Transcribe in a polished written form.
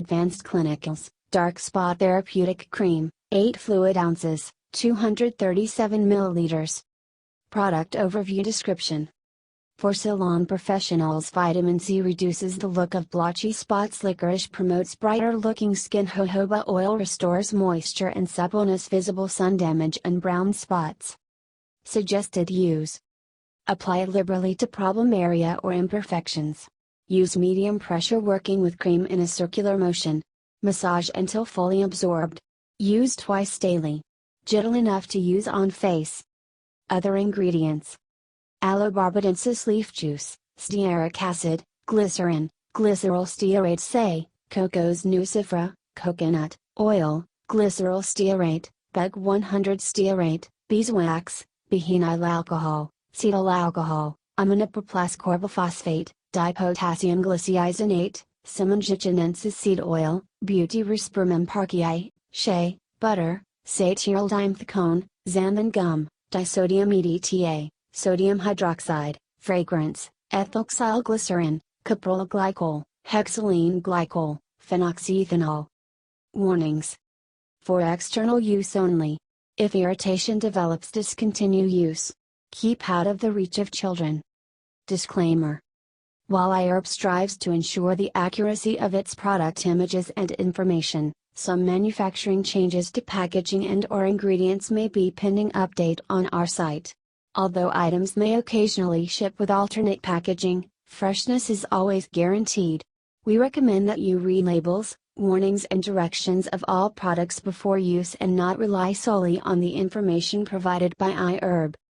Advanced Clinicals, Dark Spot Therapeutic Cream, 8 fluid ounces, 237 milliliters. Product Overview Description. For Salon Professionals, Vitamin C reduces the look of blotchy spots. Licorice promotes brighter looking skin. Jojoba oil restores moisture and suppleness. Visible sun damage and brown spots. Suggested use. Apply liberally to problem area or imperfections. Use medium pressure, working with cream in a circular motion. Massage until fully absorbed. Use twice daily. Gentle enough to use on face. Other ingredients: aloe barbadensis leaf juice, stearic acid, glycerin, glycyrrhizinate, stearate, shea, cocos, nucifera, coconut oil, glycyrrhizinate, stearate, beg 100 stearate, beeswax, behenyl alcohol, cetyl alcohol, aminopropyl, ascorbyl phosphate, dipotassium, glycyrrhizinate, simmondsia, chinensis seed oil, butyrospermum, parkii, shea, butter, cetyaryl, dimethicone, xanthan gum, disodium EDTA, sodium hydroxide, fragrance, ethyl glycerin, capryl glycol, hexylene glycol, phenoxyethanol. Warnings. For external use only. If irritation develops, discontinue use. Keep out of the reach of children. Disclaimer. While iHerb strives to ensure the accuracy of its product images and information, some manufacturing changes to packaging and/or ingredients may be pending update on our site. Although items may occasionally ship with alternate packaging, freshness is always guaranteed. We recommend that you read labels, warnings and directions of all products before use and not rely solely on the information provided by iHerb.